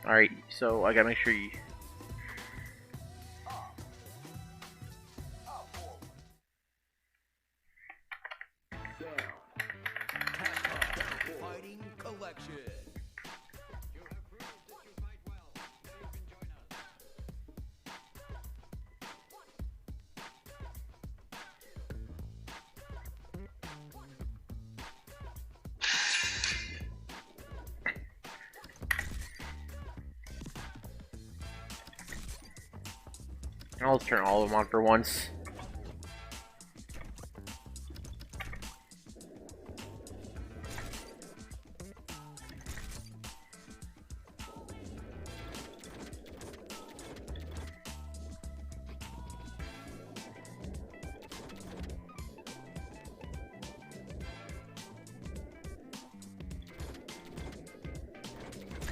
Alright, so I gotta make sure you... Capcom Fighting Collection. You have proved that you fight well. Now you can join us. I'll turn all of them on for once.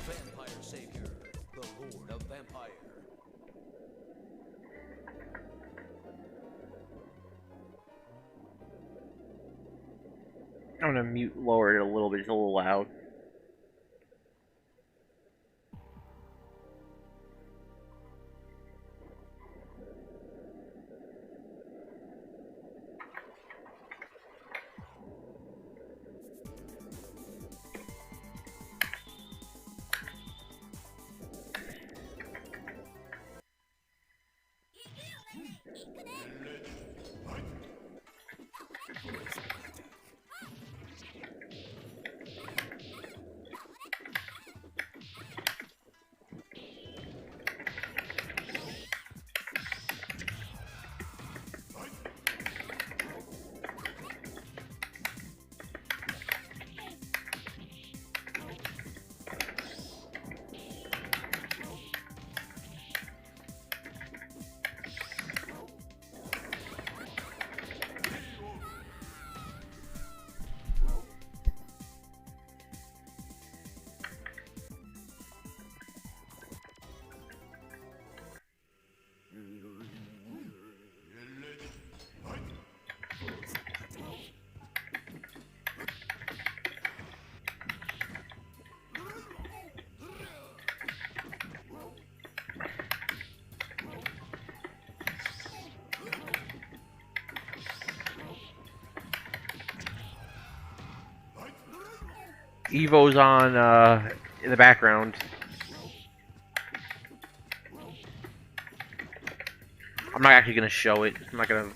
Vampire Savior, the Lord of Vampire. I'm gonna lower it a little bit, it's a little loud. Evo's on in the background. I'm not actually gonna show it. I'm not gonna.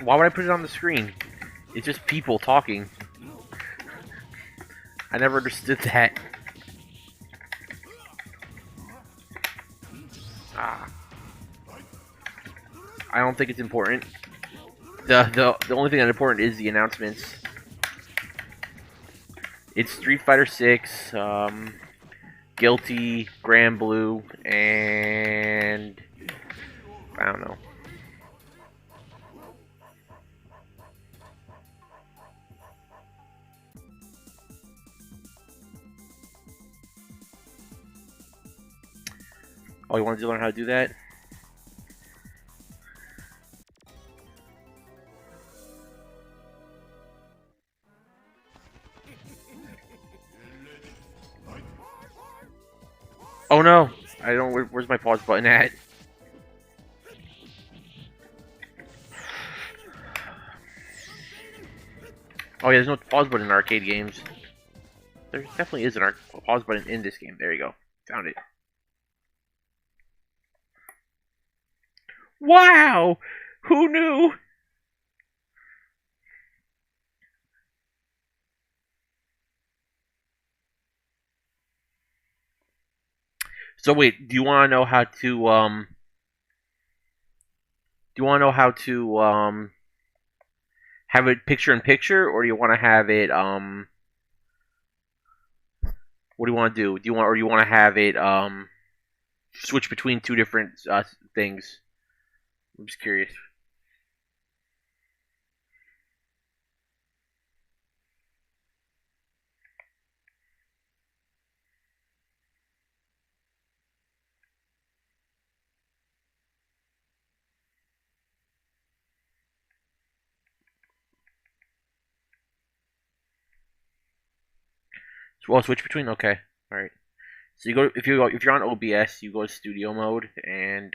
Why would I put it on the screen? It's just people talking. I never understood that. Ah. I don't think it's important. The only thing that's important is the announcements. It's Street Fighter 6, Guilty, Grand Blue, and I don't know. Oh, you wanted to learn how to do that? Oh no! I don't. Where's my pause button at? Oh yeah, there's no pause button in arcade games. There definitely is a pause button in this game. There you go. Found it. Wow! Who knew? So wait, do you want to know how to do you want to know how to have it picture in picture, or do you want to have it what do you want to do? Do you want to have it switch between two different things? I'm just curious. Well, switch between. Okay, all right. So you go if you're on OBS, you go to studio mode, and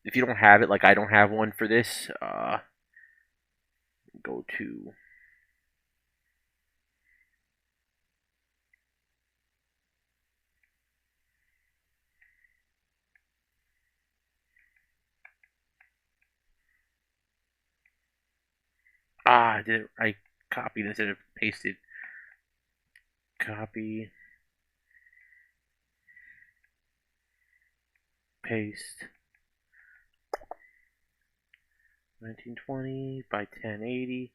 if you don't have it, like I don't have one for this, go to I copied instead of pasted. Copy, paste. 1920 by 1080.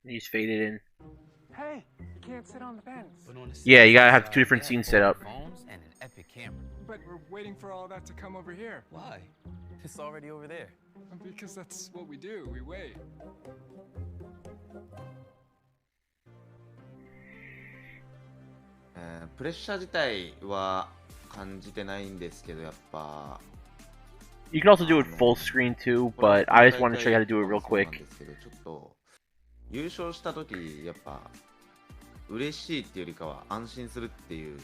You just fade it in. Hey, you can't sit on the bench. Yeah, you gotta have two different scenes set up. Phones and an epic camera. But we're waiting for all that to come over here. Why? It's already over there. Because that's what we do. We wait. プレッシャー自体は感じてないんですけど、やっぱ You can also do it full screen too, but I just wanted to show you how to do it real そうなん quick. ですけど、ちょっと優勝した時やっぱ嬉しいっていうよりかは安心するっていう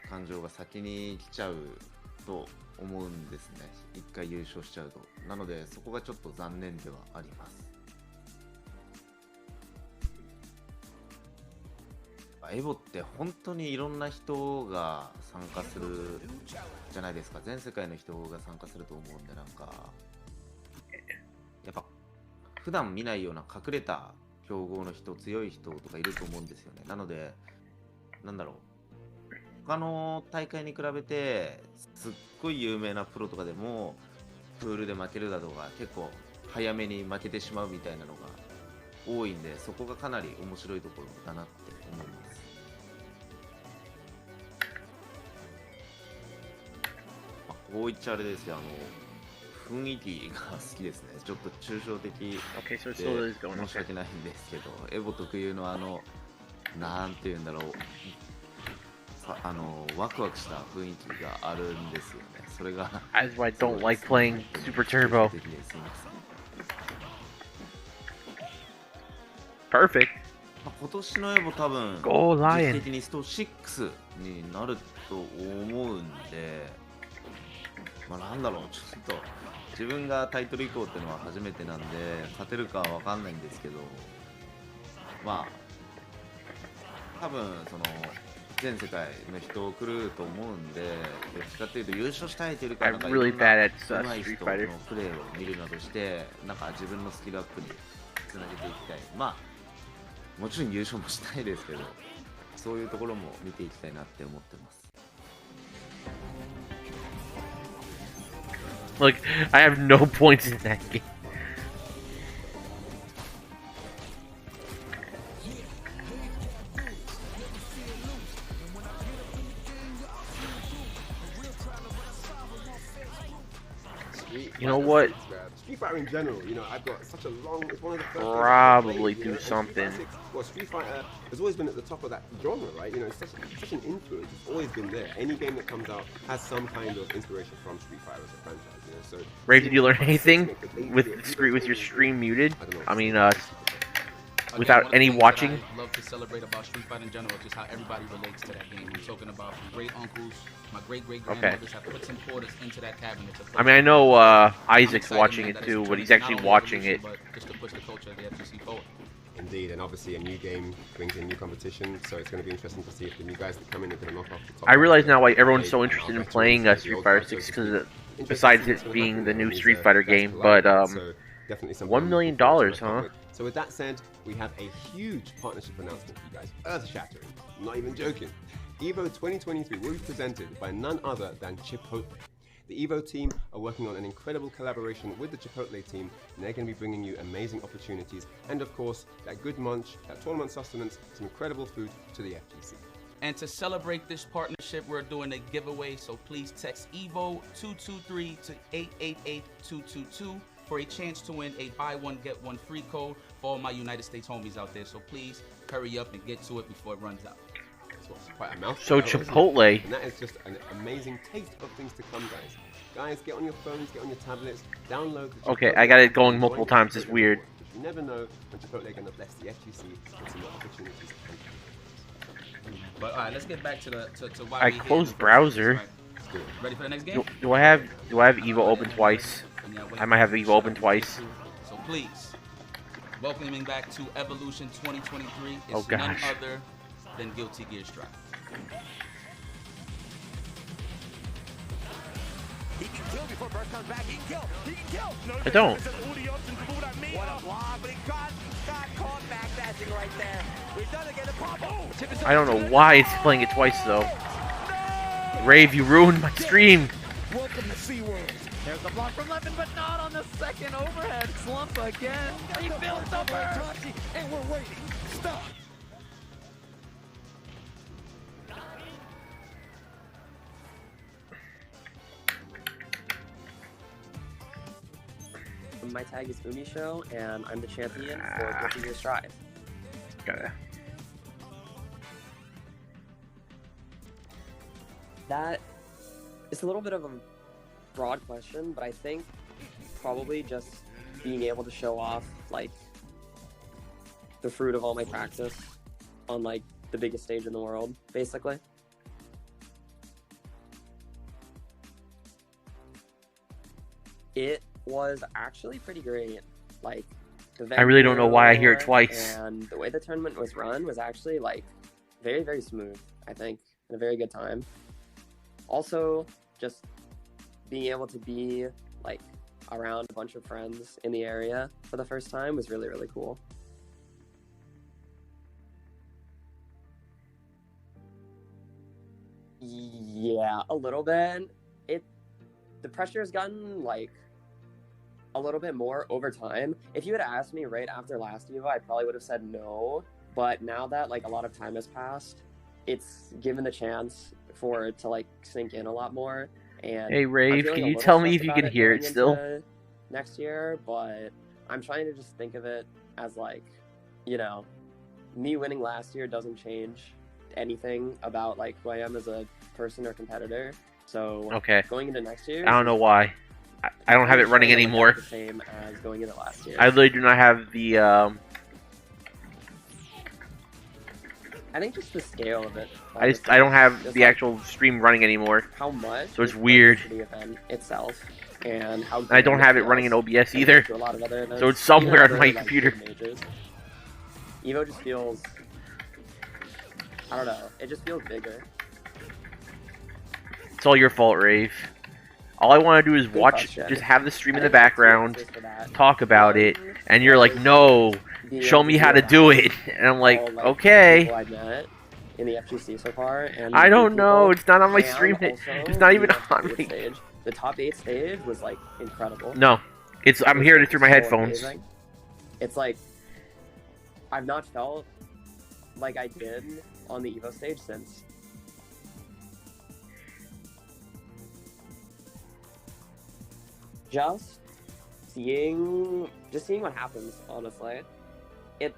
感情が先に来ちゃうと思うんですね。一回優勝しちゃうと。なのでそこがちょっと残念ではあります。エボって本当にいろんな人が参加するじゃないですか。全世界の人が参加すると思うんで、なんかやっぱ普段見ないような隠れた強豪の人、強い人とかいると思うんですよね。なのでなんだろう、他の大会に比べてすっごい有名なプロとかでもプールで負けるだとか結構早めに負けてしまうみたいなのが多いんで、そこがかなり面白いところだなって思います。こう言っちゃあれですよ、雰囲気が好きですね。ちょっと抽象的で Okay, so it still is going 申し訳ないんですけど、エボ特有のなんていうんだろう、ワクワクした雰囲気があるんですよね。それが That's why I don't like playing Super Turbo. 抽象的ですみません。 Perfect. 今年のエボ多分 Go 実 Lion. 的にスト6になると思うんで、なんだろう、ちょっと自分がタイトル移行っていうのは初めてなんで勝てるかは分かんないんですけど、多分その全世界の人来ると思うんで、どっちかっていうと優勝したいというよりか I'm なんか really いろんな bad at 上手い Street 人の Fighter. プレーを見るなどしてなんか自分のスキルアップにつなげていきたい。もちろん優勝もしたいですけど、そういうところも見ていきたいなって思ってます。 Like, I have no points in that game. You know what? Street Fighter in general, you know, I've got such a long. It's one of the first games I Probably played, you do know, and something. Well, Street Fighter has always been at the top of that genre, right? You know, it's such an influence. It's always been there. Any game that comes out has some kind of inspiration from Street Fighter as a franchise. You know, so. Ray, did you learn anything with your stream muted? I mean, without any watching? I love to celebrate about Street Fighter in general, just how everybody relates to that game. I'm talking about my great uncles, my great grandmothers have put some quarters into that cabinet. I mean, I know Isaac's watching it too, but he's actually watching it. Just to push the culture of the FGC forward. Indeed, and obviously a new game brings in new competition, so it's going to be interesting to see if the new guys that come in are going to knock off the top. I realize now why everyone's so interested in playing Street Fighter 6 because besides it being the new Street Fighter game, but $1 million, huh? So with that said, we have a huge partnership announcement for you guys. Earth-shattering. I'm not even joking. EVO 2023 will be presented by none other than Chipotle. The EVO team are working on an incredible collaboration with the Chipotle team, and they're going to be bringing you amazing opportunities and, of course, that good munch, that tournament sustenance, some incredible food to the FGC. And to celebrate this partnership, we're doing a giveaway, so please text EVO223 to 888222 for a chance to win a buy one get one free code for all my United States homies out there. So please hurry up and get to it before it runs out. That's quite a mouthful. So now, isn't it? Chipotle. And that is just an amazing taste of things to come, guys. Guys, get on your phones, get on your tablets, download the Okay, Chipotle I got it app, going and multiple join the times. It's Chipotle weird. reward, because you never know when Chipotle are going to bless the FGC with some more opportunities. But all right, let's get back to why I we here in closed the first browser. place, right? Ready for the next game? Do I have Evo open twice? I might have Evo open twice. So please, welcoming back to Evolution 2023 is Oh, none gosh. other than Guilty Gear Strive. He can kill before Burst comes back. He can kill. He can kill. No, I don't. What a block, but he got caught backdashing right there. We've done it again. The pop. Oh, tip is I don't know why it's playing it twice though. Rave, you ruined my stream. Welcome to SeaWorld. There's the block from Levin, but not on the second overhead. Slump again. He built the burst. And we're waiting. Stop. My tag is Umi Show, and I'm the champion for Guilty Gear Strive. Gotta. That is a little bit of a broad question, but I think probably just being able to show off like the fruit of all my practice on like the biggest stage in the world, basically. It was actually pretty great. Like, I really don't know why I hear it twice. And the way the tournament was run was actually like very, very smooth, I think, and a very good time. Also, just being able to be like around a bunch of friends in the area for the first time was really, really cool. Yeah, a little bit. The pressure has gotten like a little bit more over time. If you had asked me right after last Evo, I probably would have said no. But now that like a lot of time has passed, it's given the chance for it to like sink in a lot more. And Hey I'm Rave, feeling can a you little tell me if stressed you about can hear going it still? into next year, but I'm trying to just think of it as like, you know, me winning last year doesn't change anything about like who I am as a person or competitor. So Okay. going into next year, I don't know why. I don't have it running trying to look at anymore. it the same as going into last year. I literally do not have the I think just the scale of it. I don't have Just the like actual stream running anymore. how much. So it's it weird. plays to the event itself, and how. I don't good it have it running in feels OBS compared either. to a lot of other events. So it's somewhere Even on my other, like, computer. big majors. Evo just feels. I don't know. It just feels bigger. It's all your fault, Rave. All I want to do is Good watch, question. just have the stream in I the think it's background, just for that. talk about it, One and you're like, was no, being show able me to how to it do with it. And I'm like, all, the okay. people I've met in the FGC so far, and I new don't know, people, it's not on my and stream. also It's not even the on top 8 my... stage. The top 8 stage was like incredible. No, I'm hearing it through my So headphones. amazing. It's like I've not felt like I did on the Evo stage since. Just seeing what happens, honestly.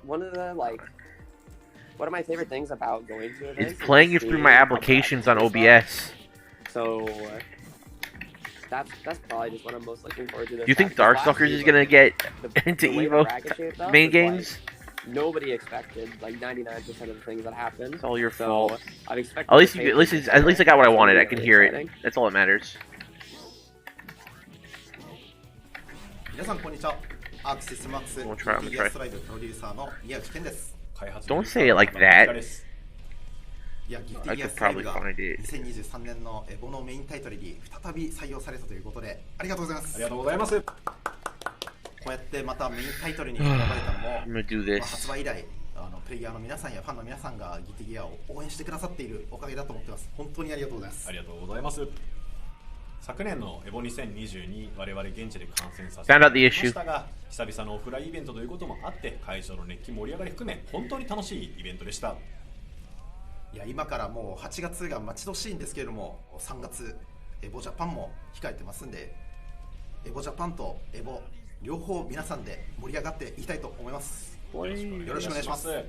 One of my favorite things about going to events It's is playing it seeing through my how applications on practice goes. OBS. So that's probably just what I'm most looking forward to. Do you think Darkstalkers is gonna get into the way the Evo bracket shaped up main was, games? Like, nobody expected like 99% of the things that happened. It's all your So fault. I've expected. At least, the at same least, thing at least I got what I It's wanted. really, I can really hear exciting. it. That's all that matters. 皆さんこんにちは。アークシスマックス I'm gonna try, I'm gonna ギ try. アストライブプロデューサーの宮内健です。 Don't say it like that. いやギフティ I ギア could ストライ probably ブが find it. 2023年のエボのメインタイトルに再び採用されたということでありがとうございます。ありがとうございます。こうやってまたメインタイトルに選ばれたのも I'm gonna do this. 発売以来プレイヤーの皆さんやファンの皆さんがギフティギアを応援してくださっているおかげだと思ってます。本当にありがとうございます。ありがとうございます。昨年のエボ2022我々現地で観戦させて Found いた out だ the きま issue. したが久々のオフラインイベントということもあって会場の熱気盛り上がり含め本当に楽しいイベントでした。いや今からもう8月が待ち遠しいんですけれども3月エボジャパンも控えてますんでエボジャパンとエボ両方皆さんで盛り上がっていきたいと思います。よろしくお願いします。今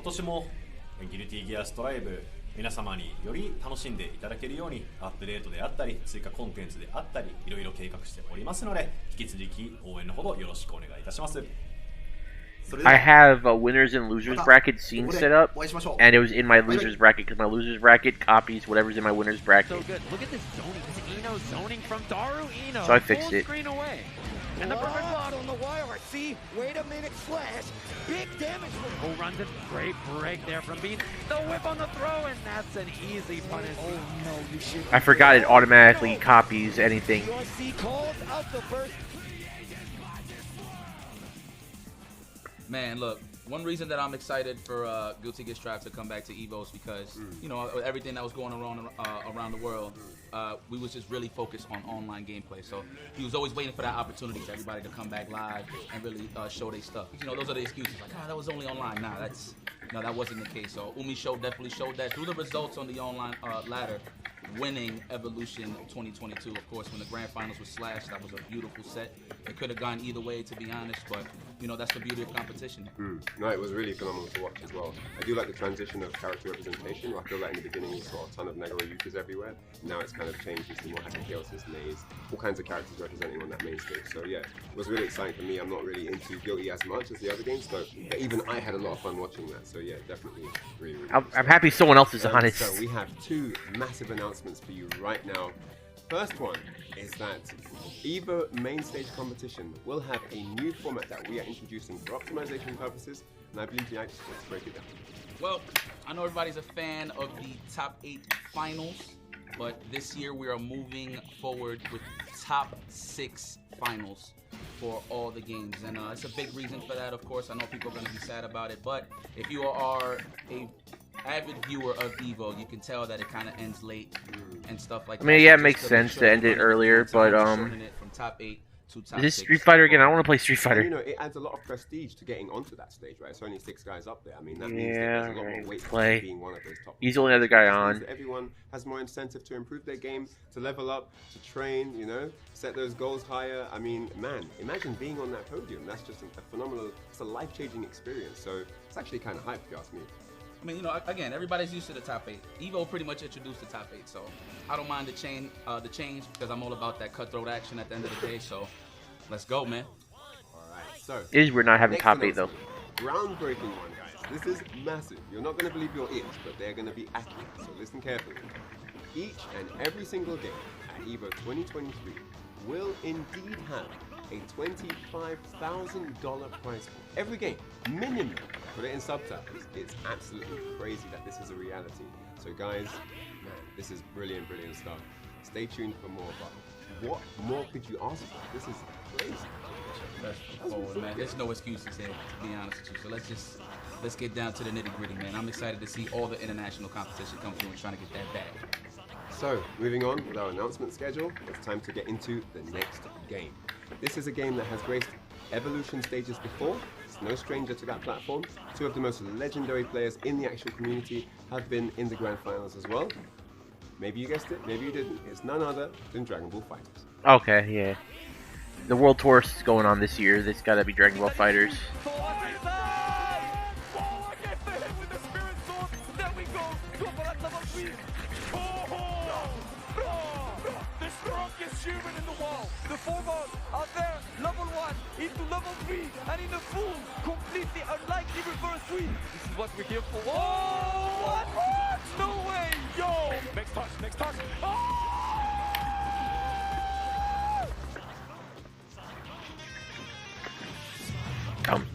年もギルティギアストライブ皆様により楽しんでいただけるようにアップデートであったり追加コンテンツであったりいろいろ計画しておりますので引き続き応援のほどよろしくお願いいたします。 I have a winners and losers bracket scene set up, and it was in my losers bracket because my losers bracket copies whatever's in my winners bracket. So good. Look at this zoning. This Eno zoning from Daru Eno. So I fixed Full it. screen away. And the perfect blood on the wire. See? Wait a minute, Slash. Big damage from... Oh, runs it. Great break there from Bean. The whip on the throw, and that's an easy punish. Oh, no, you should... I forgot it automatically copies anything. USC calls out the first... Man, look, one reason that I'm excited for Guilty Gear Strive to come back to Evo is because, you know, everything that was going around the world, we was just really focused on online gameplay. So he was always waiting for that opportunity for everybody to come back live and really show their stuff. You know, those are the excuses. Like, that was only online. Nah, that wasn't the case. So Umi definitely showed that through the results on the online ladder, winning Evolution 2022. Of course, when the grand finals was slashed, that was a beautiful set. It could have gone either way, to be honest, but you know, that's the beauty of competition. No, it was really phenomenal to watch as well. I do like the transition of character representation. I feel like in the beginning we saw a ton of Nagoriyukas everywhere. Now it's kind of changed. You see more Hakakeoses, Maze, all kinds of characters representing on that main stage. So yeah, it was really exciting for me. I'm not really into Guilty as much as the other games, but even I had a lot of fun watching that. So yeah, definitely really I'm happy someone else is honest. So we have two massive announcements for you right now. First one is that EVO main stage competition will have a new format that we are introducing for optimization purposes, and I believe let's break it down. Well, I know everybody's a fan of the top 8 finals, but this year we are moving forward with top 6 finals for all the games, and it's a big reason for that. Of course, I know people are going to be sad about it, but if you are a avid viewer of Evo, you can tell that it kind of ends late and stuff like that. I mean, yeah, it makes sense to end it earlier, but from top 8 to top is this 6. Street Fighter again? I don't want to play Street Fighter. You know, it adds a lot of prestige to getting onto that stage, right? It's only 6 guys up there. I mean, that means that there's a lot more weight to being one of those top. He's the only other guy on. Everyone has more incentive to improve their game, to level up, to train, you know, set those goals higher. I mean, man, imagine being on that podium. That's just a phenomenal, it's a life-changing experience. So it's actually kind of hype, if you ask me. I mean, you know, again, everybody's used to the top 8. Evo pretty much introduced the top 8, so I don't mind the change because I'm all about that cutthroat action at the end of the day. So let's go, man. All right, so It is weird not having top 8 though. Groundbreaking one, guys. This is massive. You're not going to believe your ears, but they're going to be accurate. So listen carefully. Each and every single game at Evo 2023 will indeed have a $25,000 prize pool. Every game, minimum. Put it in subtitles. It's absolutely crazy that this is a reality. So guys, man, this is brilliant stuff. Stay tuned for more, but what more could you ask for? This is crazy. Man, there's no excuses here, to be honest with you. So let's get down to the nitty gritty, man. I'm excited to see all the international competition come through and trying to get that bag. So, moving on with our announcement schedule, it's time to get into the next game. This is a game that has graced Evolution stages before. It's no stranger to that platform. 2 of the most legendary players in the actual community have been in the grand finals as well. Maybe you guessed it, maybe you didn't. It's none other than Dragon Ball FighterZ. Okay, yeah. The World Tour is going on this year. It's gotta be Dragon Ball FighterZ. Human in the wall. The 4 balls are there. Level 1 into level 3 and in a full, completely unlikely reverse sweep. This is what we're here for. Oh, what? No way, yo! Next touch. Oh! Dum.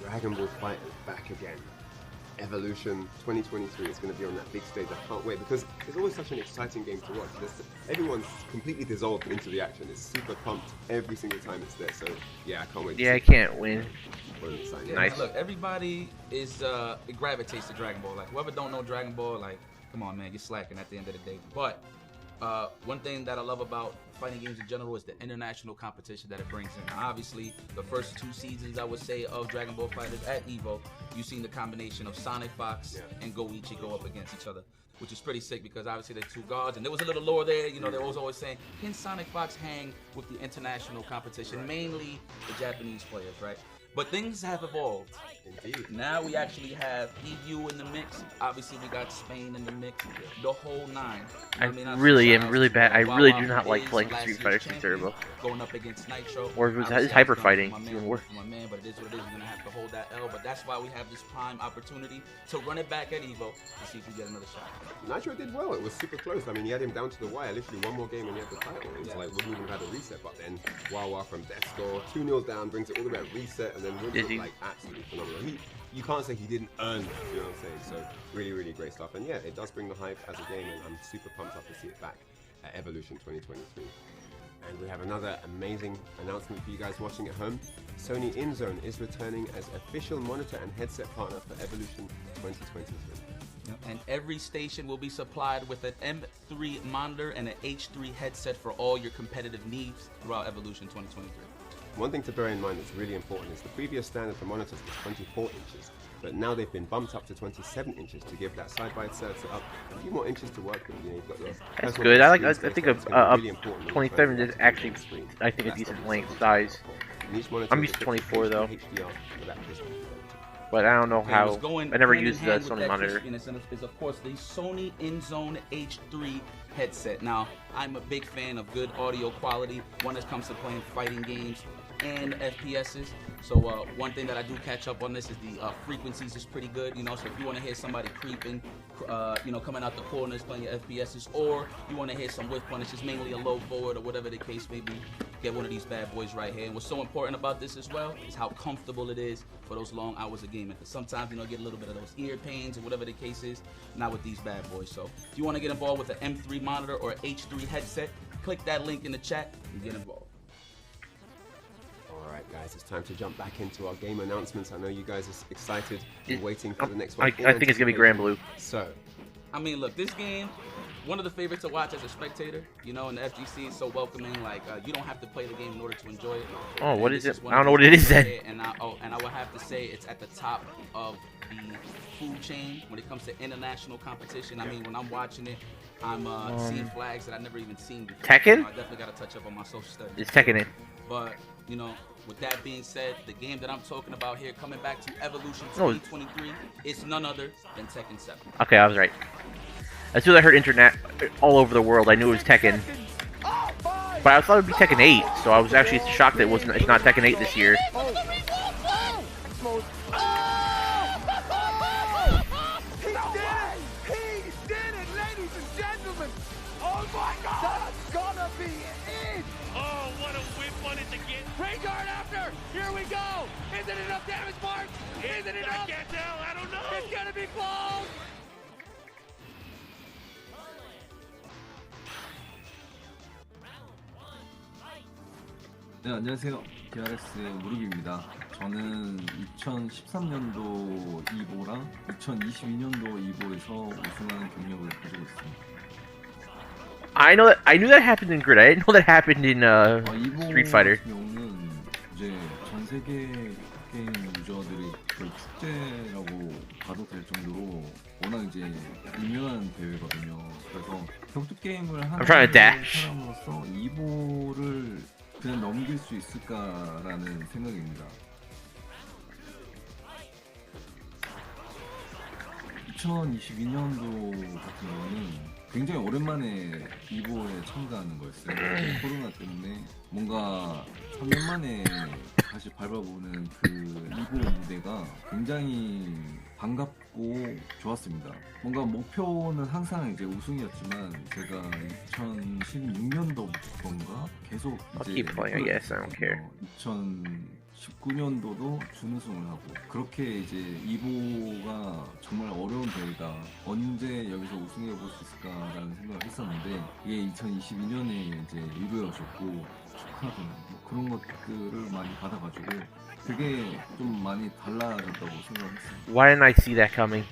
Dragon Ball FighterZ back again. Evolution 2023 is going to be on that big stage. I can't wait because it's always such an exciting game to watch. Everyone's completely dissolved into the action. It's super pumped every single time it's there. So yeah, I can't wait. Yeah, I can't win. Yeah, nice. Look, everybody is it gravitates to Dragon Ball. Like whoever don't know Dragon Ball, like come on, man, you're slacking at the end of the day. But one thing that I love about fighting games in general is the international competition that it brings in. Now, obviously, the first 2 seasons, I would say, of Dragon Ball FighterZ at EVO, you've seen the combination of Sonic Fox and Goichi go up against each other, which is pretty sick because obviously they're 2 gods, and there was a little lore there. You know, they was always saying, can Sonic Fox hang with the international competition, mainly the Japanese players, right? But things have evolved, Indeed. Now we actually have EU in the mix. Obviously, we got Spain in the mix. The whole nine. I really am really bad. I really do not like playing last Street year's Fighter 2 champion, Turbo. Going up against Nitro. Or if it was Obviously, hyper I was fighting, my even man, worse. my man, but it is what it is. We're gonna have to hold that L. But that's why we have this prime opportunity to run it back at Evo to see if we get another shot. Nitro did well. It was super close. I mean, he had him down to the wire. Literally one more game and he had the title. It was like, wouldn't even have had a reset. But then Wawa from death score, 2-0 down, brings it all the way at reset, and then wins it like absolutely phenomenal. You can't say he didn't earn that, you know what I'm saying? So really, really great stuff. And yeah, it does bring the hype as a game, and I'm super pumped up to see it back at Evolution 2023. And we have another amazing announcement for you guys watching at home. Sony InZone is returning as official monitor and headset partner for Evolution 2023. And every station will be supplied with an M3 monitor and an H3 headset for all your competitive needs throughout Evolution 2023. One thing to bear in mind that's really important is the previous standard for monitors was 24 inches, but now they've been bumped up to 27 inches to give that side-by-side setup a few more inches to work with. You know, you've got your That's good. I think it's up really important 27 is actually, I think, a decent length size. I'm used to 24 though. But I don't know how. I never used the Sony monitor. Is of course the Sony InZone H3 headset. Now, I'm a big fan of good audio quality when it comes to playing fighting games and FPSs. So one thing that I do catch up on this is the frequencies is pretty good. You know, so if you want to hear somebody creeping, you know, coming out the corners playing your FPSs, or you want to hear some whiff punishes, mainly a low forward or whatever the case may be, get one of these bad boys right here. And what's so important about this as well is how comfortable it is for those long hours of gaming. Because sometimes, you know, get a little bit of those ear pains or whatever the case is. Not with these bad boys. So if you want to get involved with an M3 monitor or H3 headset, click that link in the chat and get involved. Alright guys, it's time to jump back into our game announcements. I know you guys are excited and waiting for the next one. I think it's going to be Grand Blue. So, I mean, look, this game, one of the favorites to watch as a spectator, you know, and the FGC is so welcoming. Like, you don't have to play the game in order to enjoy it. Oh, what is it? I don't of know what it is then. And I would have to say it's at the top of the food chain when it comes to international competition. I mean, when I'm watching it, I'm seeing flags that I've never even seen before. Tekken? I definitely got to touch up on my social studies. It's Tekken in. But, you know, with that being said, the game that I'm talking about here, coming back to Evolution 2023, is none other than Tekken 7. Okay, I was right. As soon as I heard internet all over the world, I knew it was Tekken. But I thought it would be Tekken 8, so I was actually shocked that it's not Tekken 8 this year. Here we go! Is it enough damage, Mark? Is it enough? I can't tell, I don't know! It's gonna be close! 네, 안녕하세요. DRX의 무릎입니다. 저는 2013년도 2보랑 2022년도 2보에서 우승하는 경력을 가지고 있습니다. I knew that happened in Grid. I didn't know that happened in Street Fighter. 경우는 이제 전 세계 게임 유저들이 그 축제라고 봐도 될 정도로 워낙 이제 유명한 대회거든요. 그래서 격투 게임을 하는 사람으로서 2보를 그냥 넘길 수 있을까라는 생각입니다. 2022년도 같은 경우는 굉장히 오랜만에 2보에 참가하는 거였어요. 코로나 때문에 뭔가 3년 만에 다시 밟아보는 그 2보 무대가 굉장히 반갑고 좋았습니다. 뭔가 목표는 항상 이제 우승이었지만 제가 2016년도부터인가 계속 이제 2019년도도 준우승을 하고 그렇게 이제 2보가 정말 어려운 대회다. 언제 여기서 우승해 볼 수 있을까라는 생각을 했었는데 이게 2022년에 이제 이루어졌고 축하도 뭐 그런 것들을 많이 받아가지고 그게 좀 많이 달라졌다고 생각했습니다. Why didn't I see that coming?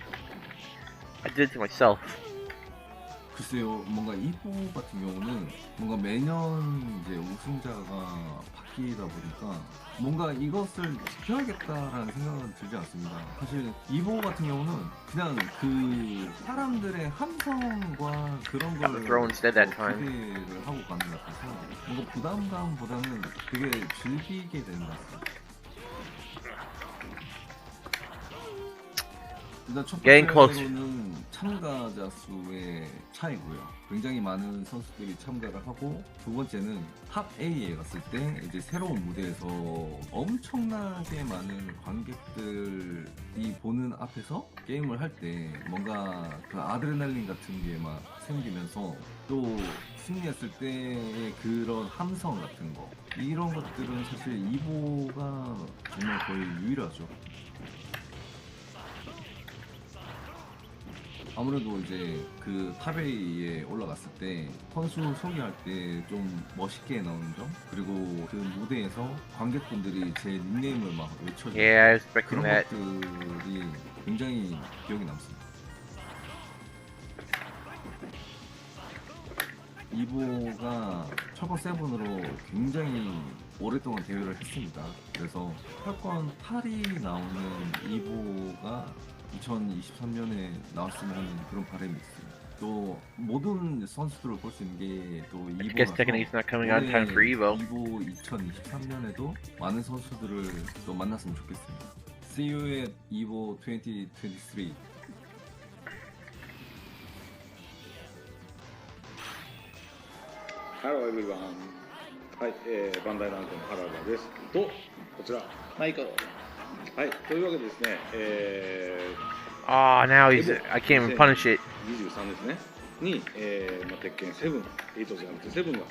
I did it to myself. 글쎄요, 뭔가 2부 같은 경우는 뭔가 매년 이제 우승자가 바뀌다 보니까 뭔가 이것을 지켜야겠다라는 생각은 들지 않습니다. 사실 2부 같은 경우는 그냥 그 사람들의 함성과 그런 걸 기대를 하고 가는 것 같아서 뭔가 부담감보다는 되게 즐기게 되는 것 같아요. 일단 첫 Getting close. 번째로는 참가자 수의 차이고요. 굉장히 많은 선수들이 참가를 하고, 두 번째는 탑 A에 갔을 때 이제 새로운 무대에서 엄청나게 많은 관객들이 보는 앞에서 게임을 할 때 뭔가 그 아드레날린 같은 게 막 생기면서, 또 승리했을 때의 그런 함성 같은 거, 이런 것들은 사실 이보가 정말 거의 유일하죠. 아무래도 이제 그 탑에이에 올라갔을 때 선수 소개할 때 좀 멋있게 나오는 점, 그리고 그 무대에서 관객분들이 제 닉네임을 막 외쳐주는 Yeah, I was expecting 그런 that. 것들이 굉장히 기억에 남습니다. 이보가 철권 7으로 굉장히 오랫동안 대회를 했습니다. 그래서 철권 8이 나오는 이보가 2023년에 나왔으면 하는 그런 바람이 있습니다. 또 모든 선수들을 볼 수 있는 게 또 I guess Tekken 8's not coming on time for Evo. 이보 2023년에도 많은 선수들을 또 만났으면 좋겠습니다. See you at Evo 2023. Hello everyone. はい、バンダイナムコの原田です。と、こちら。マイコ。はい、というわけでですね、Oh, now he's. I can't even punish it. 23ですね。に、鉄拳7、8じゃなくて7が、加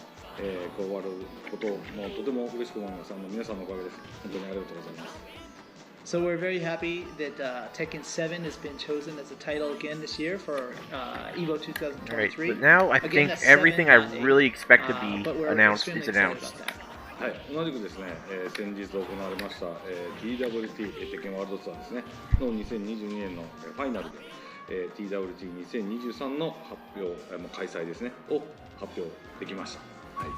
わることをもうとても嬉しく思います。皆さんのおかげです。本当にありがとうございます。So we're very happy that Tekken 7 has been chosen as a title again this year for Evo 2023. Alright, but now I think everything I really expect to be announced is announced. はい、同じくですね、先日行われました、TWT 鉄拳ワールドツアーですねの2022年のファイナルで、TWT2023 の発表、開催ですねを発表できました。はい。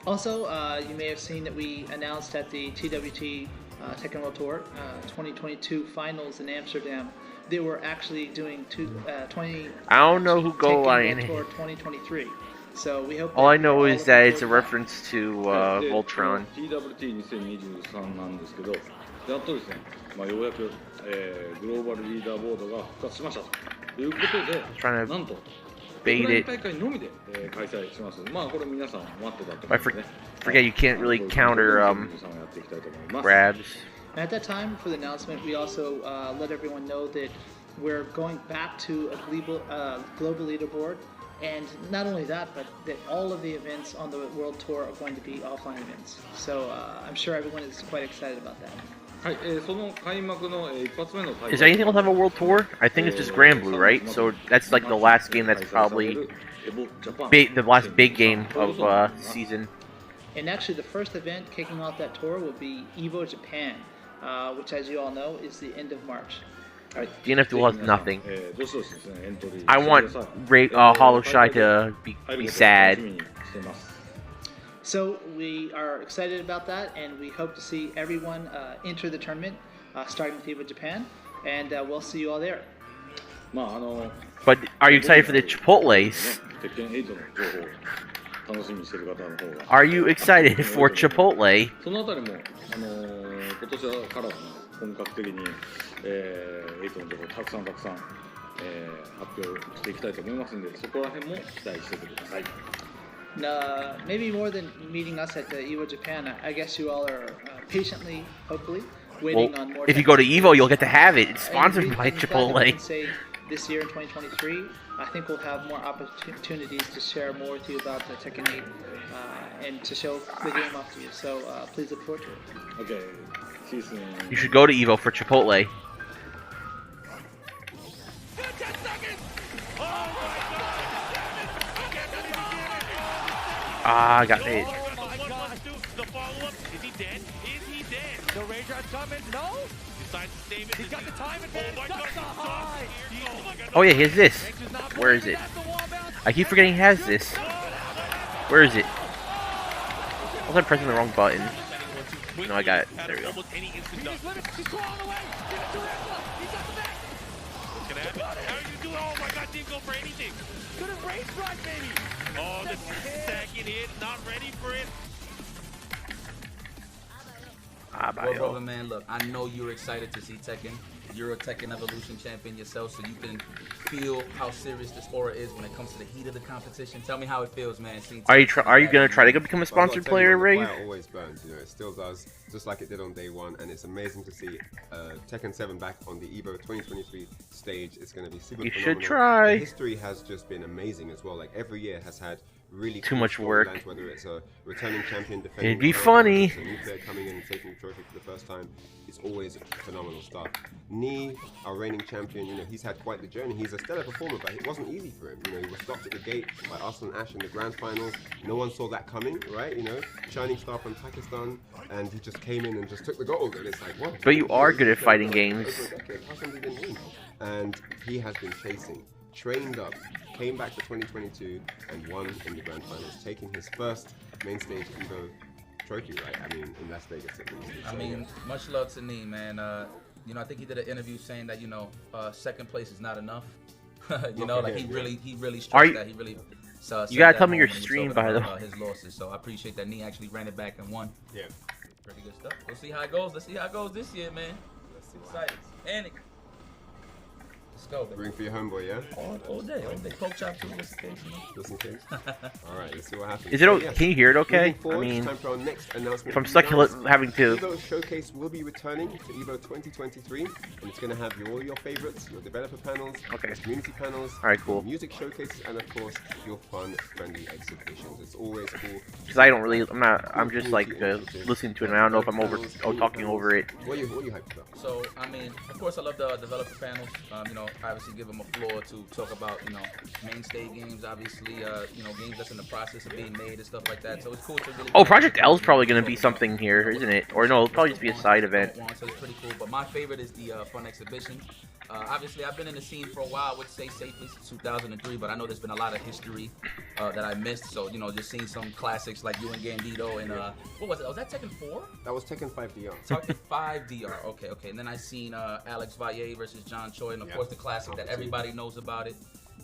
Also, you may have seen that we announced at the TWT Tekken World Tour 2022 finals in Amsterdam. They were actually doing 20. I don't know who Go Tekken Lion World is. Tour 2023. So we hope. All I know is that it's a reference to Voltron. TWT2023 なんですけど、やっとですね、ようやく、グローバルリーダーボードが復活しましたということで、なんと。Bait it. I forget you can't really counter grabs. At that time, for the announcement, we also let everyone know that we're going back to a global leaderboard, and not only that, but that all of the events on the world tour are going to be offline events. So I'm sure everyone is quite excited about that. Does anything else have a world tour? I think it's just Grand Blue, right? So that's like the last game that's probably the last big game of season. And actually the first event kicking off that tour will be Evo Japan, which as you all know is the end of March. DNF Duel has nothing. I want Hollow Shy to be sad. So we are excited about that, and we hope to see everyone enter the tournament, starting with Evo Japan, and we'll see you all there. But are you excited for the Chipotles? Are you excited for Chipotle? そのあたりも今年から本格的に8の情報たくさん発表していきたいと思いますので、そこら辺も期待しててください。Maybe more than meeting us at the Evo Japan, I guess you all are patiently, hopefully, waiting on more. If you go to Evo, you'll get to have it. It's sponsored by Chipotle. Say this year in 2023, I think we'll have more opportunities to share more with you about the Tekken 8 and to show the game off to you. So please look forward to it. Okay, see you soon. You should go to Evo for Chipotle. Ah, I got hit. Oh my gosh. The follow-up. Is he dead? Is he dead? The Rage Rod's coming. No. Decides to save it. He's got the time advantage. That's a high. Oh yeah, here's this. Where is it? I keep forgetting he has this. Where is it? I was pressing the wrong button. No, I got it. There we go. Oh my god, didn't go for anything. Could have Rage Rod, baby. Oh, the second hit, not ready for it. Well, brother, man, look, I know you're excited to see Tekken. you're a Tekken Evolution champion yourself, so you can feel how serious this aura is when it comes to the heat of the competition. Tell me how it feels, man. Are you gonna try to become a sponsored player, Ray? The fire always burns, you know, it still does, just like it did on day one, and it's amazing to see Tekken 7 back on the EVO 2023 stage. It's going to be super phenomenal. Should try. The history has just been amazing as well. Like every year has had really too much work. Whether it's a returning champion defending, it'd be funny. It's a new player coming in and taking the trophy for the first time. It's always phenomenal stuff. Nee, our reigning champion, you know, he's had quite the journey. He's a stellar performer, but it wasn't easy for him. You know, he was stopped at the gate by Arsenal and Ash in the grand finals. No one saw that coming, right? You know, shining star from Pakistan, and he just came in and just took the gold. And it's like, what? But you are good at fighting games. How come he didn't win? And he has been chasing, trained up, came back for 2022 and won in the grand finals, taking his first main stage EVO trophy, right? I mean, in Las Vegas at least. I mean, much love to Nee, man. You know, I think he did an interview saying that, you know, second place is not enough. You know, like he really stressed that. He really you gotta tell me your stream, by the way. His losses, so I appreciate that Nee actually ran it back and won. Yeah. Pretty good stuff. We'll see how it goes. Let's see how it goes this year, man. Let's see. Excited. Panic. Let's go, baby. Ring for your homeboy, yeah? All day. Poke chop too, just in case, you know? Just in case. Alright, let's see what happens. Is it okay? Can you hear it okay? Forward, I mean, time for our next announcement. if I'm stuck having to... EVO Showcase will be returning to EVO 2023, and it's going to have all your favorites, your developer panels, community panels, alright, cool. music showcases, and of course, your fun, friendly exhibitions. It's always cool. Because I don't really, I'm just like listening to it, and I don't know if I'm talking over it. What are you hyped about? So, I mean, of course, I love the developer panels. You know, obviously give them a floor to talk about, you know, mainstay games, obviously, you know, games that's in the process of being made and stuff like that. So it's cool to really... Oh, Project L is probably going to be something here, isn't it? Or no, it'll probably just be a side event. So it's pretty cool. But my favorite is the fun exhibition. Obviously, I've been in the scene for a while, I would say safely since 2003, but I know there's been a lot of history that I missed. So, you know, just seeing some classics like you and Gambito and, what was it? Was that Tekken 4? That was Tekken 5 DR. Tekken 5 DR, okay. And then I seen Alex Valle versus John Choi, and of course the classic that everybody knows about it.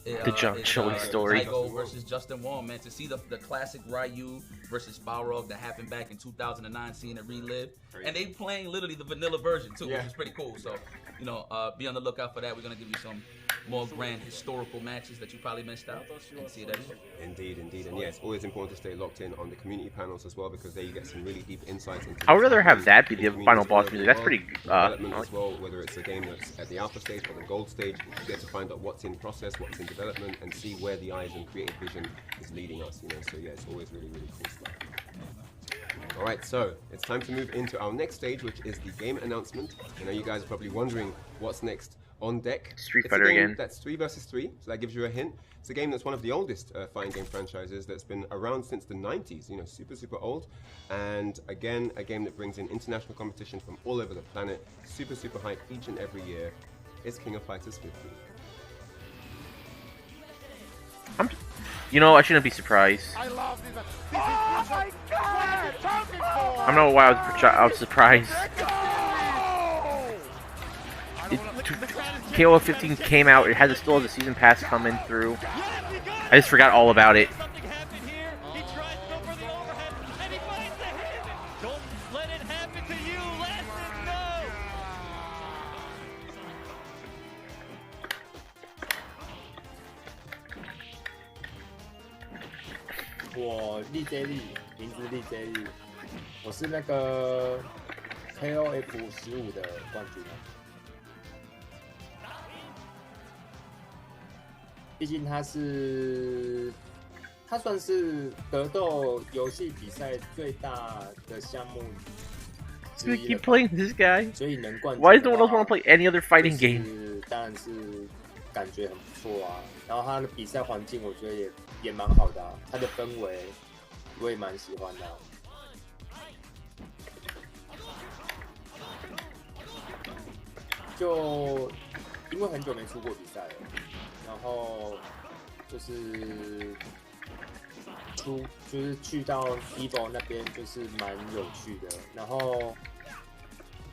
The John Choi story. Tygo versus Justin Wong, man. To see the classic Ryu versus Balrog that happened back in 2009, seeing it relive. And they playing literally the vanilla version too, which is pretty cool. So, you know, be on the lookout for that. We're going to give you some more grand historical matches that you probably missed out and see it everywhere. Indeed. And yeah, it's always important to stay locked in on the community panels as well, because there you get some really deep insights into... I would rather have that be the final boss music. That's pretty... development as well, whether it's a game that's at the alpha stage or the gold stage, you get to find out what's in process, what's in development, and see where the eyes and creative vision is leading us, you know. So yeah, it's always really cool stuff. Alright, so it's time to move into our next stage, which is the game announcement. I know you guys are probably wondering what's next on deck. Street Fighter again. That's 3 versus 3, so that gives you a hint. It's a game that's one of the oldest fighting game franchises that's been around since the 90s, you know, super old. And again, a game that brings in international competition from all over the planet, super hype each and every year. It's King of Fighters 15. You know, I shouldn't be surprised. I love this. Oh my God! I don't know why I was surprised. KOF 15 came out. It still has a season pass coming through. I just forgot all about it.我利 J 利，名字利 J 利，我是那个 KOF 15的冠军。毕竟他算是格斗游戏比赛最大的项目。Do we keep playing this guy? 所以能冠军 Why does no one else want to play any other fighting game? 当然是感觉很不错啊。然后他的比赛环境，我觉得也蛮好的啊。他的氛围我也蛮喜欢的啊。就因为很久没出过比赛了，然后就是去到 EVO 那边就是蛮有趣的，然后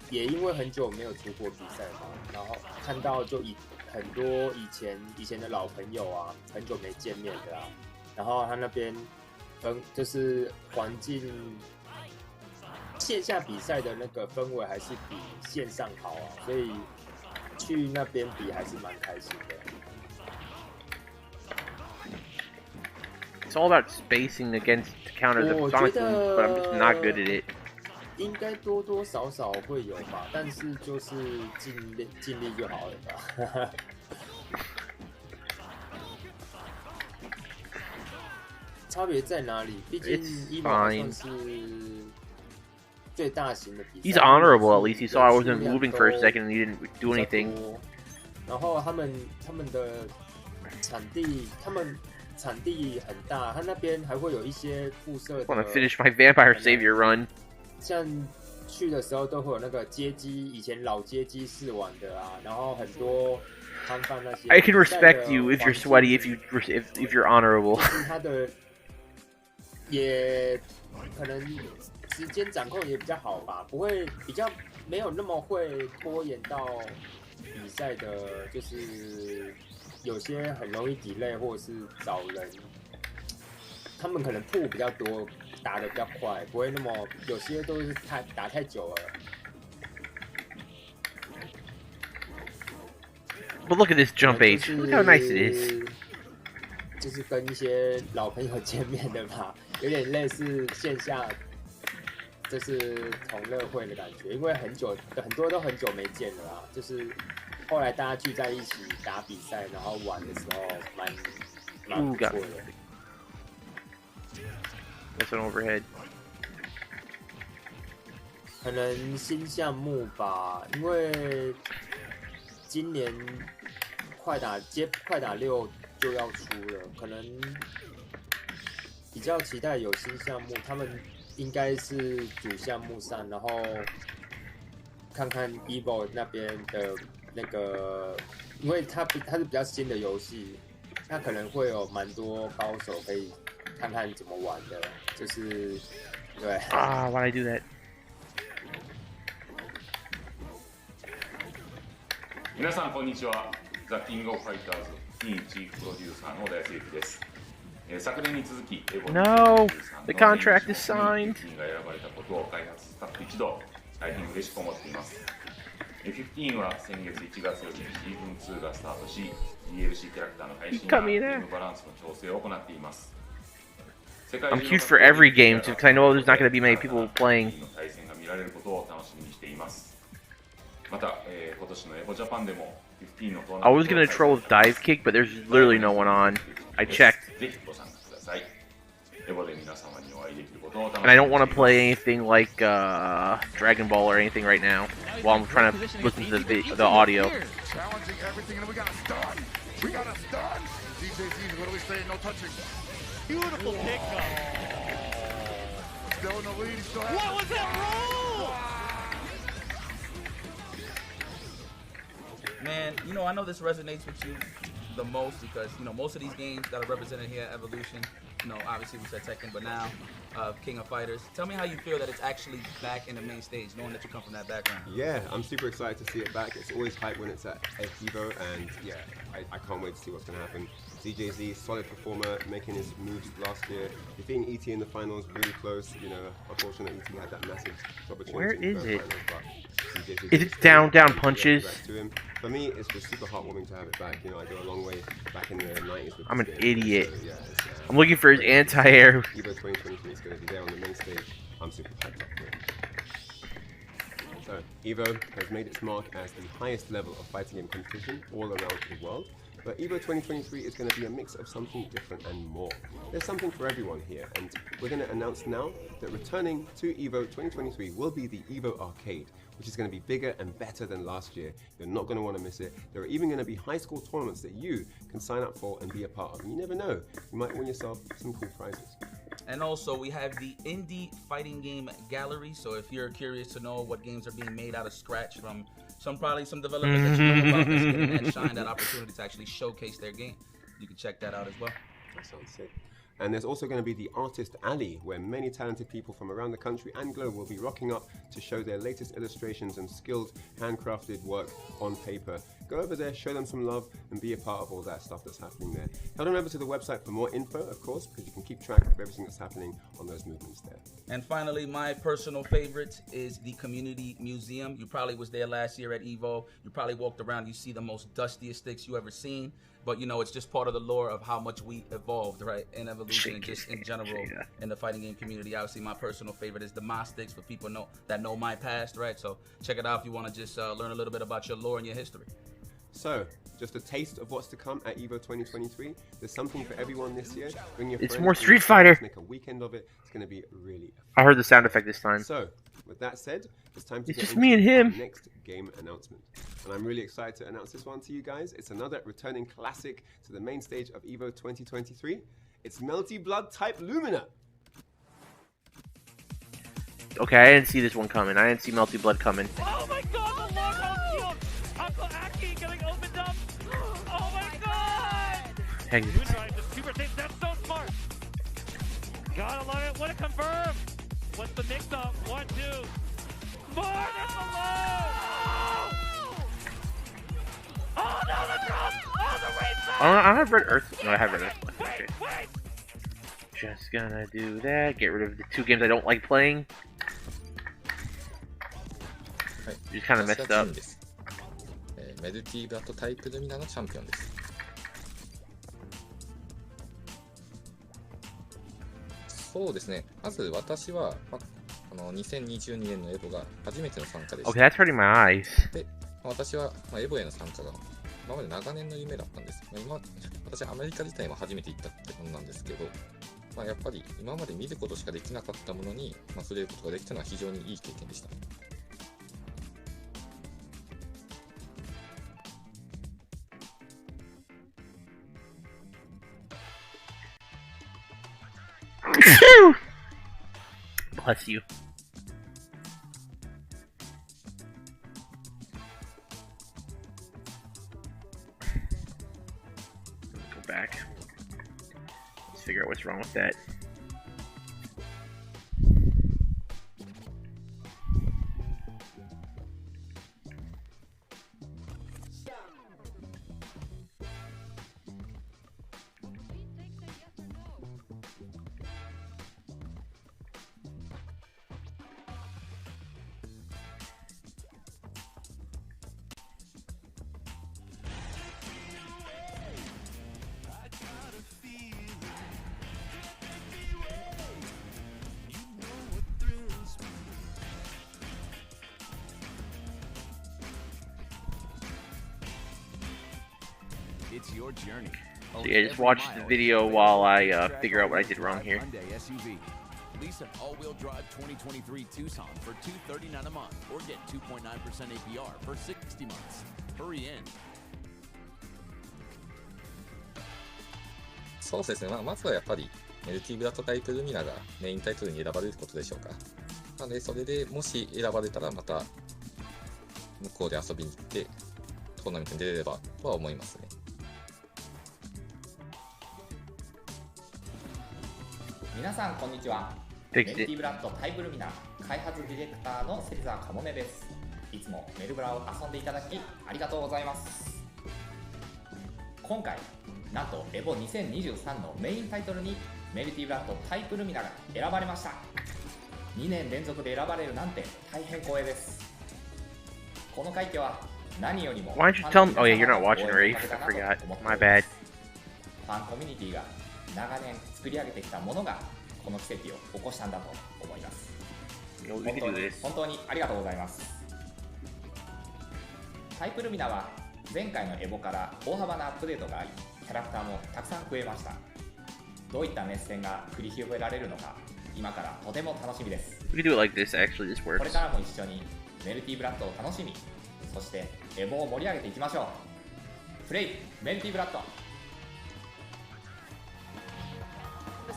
也因为很久没有出过比赛嘛，然后看到就很多以前的老朋友啊，很久没见面的啊，然后他那边就是环境，线下比赛的那个氛围还是比线上好啊，所以去那边比还是蛮开心的。It's all about spacing against to counter the Sonic moves, but I'm just not good at it. 应该多多少少会有吧，但是就是尽力就好了吧。差别在哪里？毕竟 EVO 算是最大型的比赛。He's honorable at least. He saw I wasn't moving for a second and he didn't do anything. 然后他们的场地很大，他那边还会有一些附设的。I want to finish my Vampire Savior run. 像去的时候都会有那个街机，以前老街机试玩的啊，然后很多摊贩那些。I can respect you if you're sweaty, if you're honorable. 他的也可能时间掌控也比较好吧，不会比较没有那么会拖延到比赛的，就是有些很容易 delay 或者是找人，他们可能铺比较多。打得比较快，不会那么有些都是打太久了。But look at this jump H. Look how nice it is. 就是跟一些老朋友见面的吧，有点类似线下，就是同乐会的感觉。因为很多都很久没见了啦，就是后来大家聚在一起打比赛，然后玩的时候蛮不错的。That's an overhead. 可能新项目吧，因为今年快打6就要出了，可能比较期待有新项目。他们应该是主项目上，然后看看 EVO 那边的那个，因为它是比较新的游戏，它可能会有蛮多高手可以。看看怎么玩的，就是对。Ah, why'd I do that? 皆さんこんにちは。ザ・キングオブファイターズ2チーフプロデューサーの小田康之です。昨年に続きエボ No, the contract is signed. が選ばれたことを開発スタッフ一同大変嬉しく思っています。15は先月1月よりシーズン2がスタートし、DLC キャラクターの配信やゲームバランスの調整を行っています。I'm cute for every game because I know there's not going to be many people playing. I was going to troll with Dive Kick, but there's literally no one on. I checked. And I don't want to play anything like Dragon Ball or anything right now while I'm trying to listen to the audio. Challenging everything, and we got a stun. We got a stun. DJZ's literally saying no touching. Beautiful pickup. Still in the lead. Still what was that roll? Man, you know, I know this resonates with you the most because, you know, most of these games that are represented here at Evolution, you know, obviously we said Tekken, but now King of Fighters. Tell me how you feel that it's actually back in the main stage, knowing that you come from that background. Yeah, I'm super excited to see it back. It's always hype when it's at Evo, and yeah, I can't wait to see what's going to happen. DJZ, solid performer, making his moves last year. Defeating ET in the finals, really close. You know, unfortunately, ET had that massive opportunity. Where is it? Finals, is it down punches? For me, it's just super heartwarming to have it back. You know, I go a long way back in the 90s. With I'm an game. idiot. So, yeah, I'm looking for his anti-air. Evo 2023 is going to be there on the main stage. I'm super hyped up for it. So, Evo has made its mark as the highest level of fighting game competition all around the world. But Evo 2023 is going to be a mix of something different and more. There's something for everyone here, and we're going to announce now that returning to Evo 2023 will be the Evo Arcade, which is going to be bigger and better than last year. You're not going to want to miss it. There are even going to be high school tournaments that you can sign up for and be a part of. And you never know, you might win yourself some cool prizes. And also, we have the Indie Fighting Game Gallery. So if you're curious to know what games are being made out of scratch from probably some developers that you know about that's getting that shine, that opportunity to actually showcase their game, you can check that out as well. That sounds sick. And there's also going to be the Artist Alley, where many talented people from around the country and globe will be rocking up to show their latest illustrations and skilled handcrafted work on paper. Go over there, show them some love, and be a part of all that stuff that's happening there. Head on over to the website for more info, of course, because you can keep track of everything that's happening on those movements there. And finally, my personal favorite is the Community Museum. You probably was there last year at EVO. You probably walked around, you see the most dustiest sticks you ever seen. But you know, it's just part of the lore of how much we evolved, right? In evolution and just in general in the fighting game community. Obviously, my personal favorite is the Moss sticks for people that know my past, right? So check it out if you want to just learn a little bit about your lore and your history. So, just a taste of what's to come at EVO 2023. There's something for everyone this year. Bring your It's friends, more bring Street your Fighter. friends, make a weekend of it. It's going to be really I heard the sound effect this time. So, with that said, it's time to It's get just into me and him. our next game announcement. And I'm really excited to announce this one to you guys. It's another returning classic to the main stage of EVO 2023. It's Melty Blood Type Lumina. Okay, I didn't see this one coming. I didn't see Melty Blood coming. Oh my god, the long hold shield! Uncle Aki getting opened up! Oh my god! Hang Good drive, the super tape, that's so smart! Gotta love it, what a confirm! What's the mix up? 1, 2. More, that's a low! Oh no, the drop! Oh, the race! I have Red Earth. No, I have Red Earth. Okay. Just gonna do that. Get rid of the 2 games I don't like playing. You just kind of messed up. メルティーブラッドタイプルミナのチャンピオンです。そうですね。まず私は、2022年のエボが初めての参加でした。Okay, that's hurting my eyes. で、私は、エボへの参加が今まで長年の夢だったんです。私はアメリカ自体も初めて行ったってことなんですけど、やっぱり今まで見ることしかできなかったものに、触れることができたのは非常にいい経験でした。Bless you. Go back. Let's figure out what's wrong with that. It's your journey. So yeah, just watch the video while I figure out what I did wrong here. Lease an all-wheel drive 2023 Tucson for $239 a month, or get 2.9% APR for 60 months. Hurry in. そうですね。まずはやっぱりメルティブラッドタイプルミナがメインタイトルに選ばれることでしょうか。なのでそれでもし選ばれたらまた向こうで遊びに行ってトーナメントに出れればとは思いますね。皆さんこんにちは。メルティブラッドタイプルミナ開発ディレクターの芹沢かもめです。いつもメルブラを遊んでいただきありがとうございます。今回なんとエボ2023のメインタイトルにメルティブラッドタイプルミナが選ばれました。2年連続で選ばれるなんて大変光栄です。この快挙は何よりも Why don't you tell me? Oh yeah, you're not watching Rafe. I forgot. My bad. ファンコミュニティが長年作り上げてきたものがこの奇跡を起こしたんだと思います。本当にありがとうございます。タイプルミナは前回のエボから大幅なアップデートがあり、キャラクターもたくさん増えました。どういった熱戦が繰り広げられるのか、今からとても楽しみです。We can do it like this. Actually, this works. これからも一緒にメルティブラッドを楽しみ、そしてエボを盛り上げていきましょう。プレイメルティブラッド。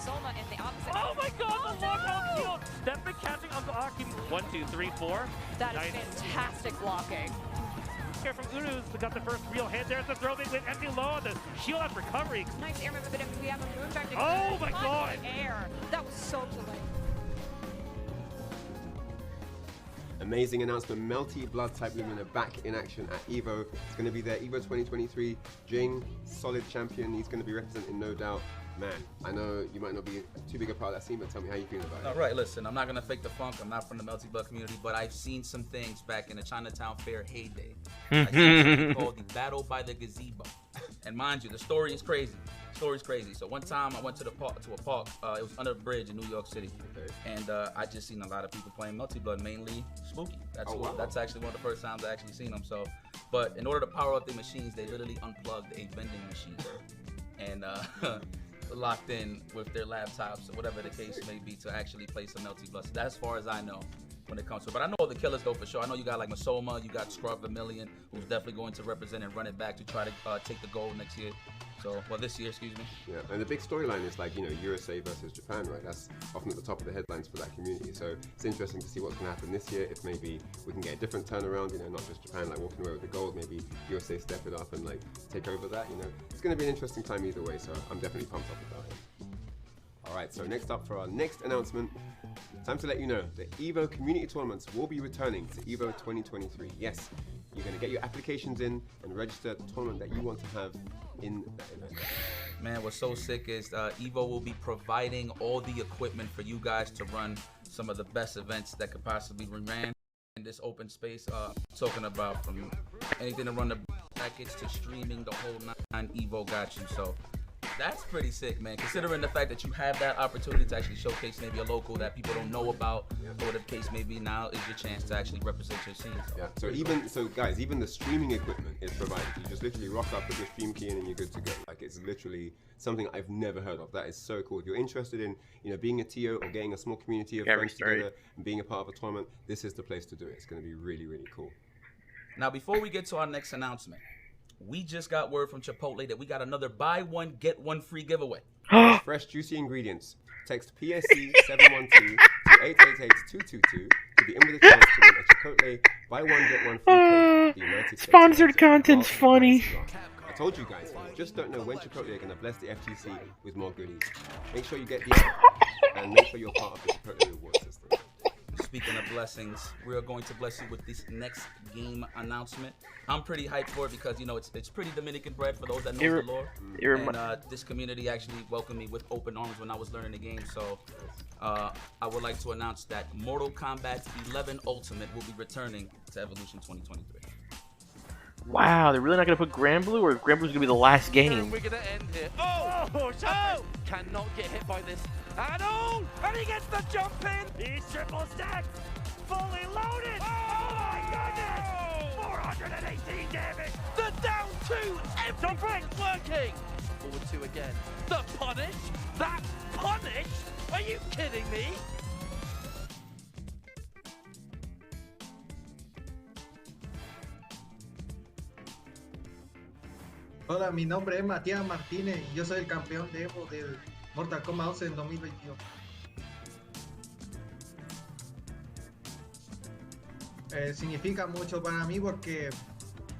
Oh my god, the lockout shield! Step and catching Uncle Aki. 1, 2, 3, 4. That is fantastic blocking. there from Uruz. We got the first real hit. There's the throw big with empty low on the shield up recovery. Nice air movement, but if we have a moonback to Oh my god! Air. That was so delayed. Amazing announcement. Melty Blood type Lumina back in action at EVO. It's going to be their EVO 2023. Jing, solid champion. He's going to be representing, no doubt. Man, I know you might not be too big a part of that scene, but tell me how you feel about it. All right, listen, I'm not going to fake the funk. I'm not from the Melty Blood community, but I've seen some things back in the Chinatown Fair heyday. I seen something called the Battle by the Gazebo. And mind you, the story is crazy. So one time I went to a park. It was under a bridge in New York City, and I just seen a lot of people playing Melty Blood, mainly Spooky. That's actually one of the first times I actually seen them. So, but in order to power up their machines, they literally unplugged a vending machine and locked in with their laptops or whatever the case may be to actually play some Melty Blood. So that's as far as I know when it comes to it. But I know the killers though for sure. I know you got like Masoma, you got Scrub Vermilion, who's definitely going to represent and run it back to try to take the gold next year. So, well, this year, excuse me. Yeah, and the big storyline is like, you know, USA versus Japan, right? That's often at the top of the headlines for that community. So it's interesting to see what's going to happen this year. If maybe we can get a different turnaround, you know, not just Japan like walking away with the gold, maybe USA step it up and like take over that, you know. It's going to be an interesting time either way, so I'm definitely pumped up about it. All right, so next up for our next announcement, time to let you know the EVO community tournaments will be returning to EVO 2023. Yes, you're going to get your applications in and register the tournament that you want to have in that event. Man, what's so sick is EVO will be providing all the equipment for you guys to run some of the best events that could possibly be ran in this open space. Talking about from anything to run the package to streaming, the whole nine. EVO got you. So that's pretty sick, man. Considering the fact that you have that opportunity to actually showcase maybe a local that people don't know about, or whatever the case may be, now is your chance to actually represent your scene. Yeah. So guys, even the streaming equipment is provided. You just literally rock up with your stream key in and you're good to go. Like, it's literally something I've never heard of. That is so cool. If you're interested in, you know, being a TO or getting a small community of friends together and being a part of a tournament, this is the place to do it. It's going to be really, really cool. Now, before we get to our next announcement, we just got word from Chipotle that we got another buy one, get one free giveaway. Fresh, juicy ingredients. Text PSC 712 to 888-222 to be in with a chance to win a Chipotle buy one, get one free code. The United States. Sponsored content's funny. I told you guys, you just don't know when Chipotle are going to bless the FGC with more goodies. Make sure you get the app and make sure you're part of the Chipotle reward system. Speaking of blessings, we are going to bless you with this next game announcement. I'm pretty hyped for it because, you know, it's pretty Dominican bread for those that know the lore. And this community actually welcomed me with open arms when I was learning the game. So I would like to announce that Mortal Kombat 11 Ultimate will be returning to Evolution 2023. Wow, they're really not going to put Granblue, or Granblue's going to be the last game? We're going to end here. Oh! Cannot get hit by this at all! And he gets the jump in! He's triple stacked! Fully loaded! Oh my goodness! 418 damage! The down two! Everything's working! Forward two again. The punish? That punish? Are you kidding me? Hola, mi nombre es Matías Martínez y yo soy el campeón de Evo del Mortal Kombat 11 en 2022. Significa mucho para mí porque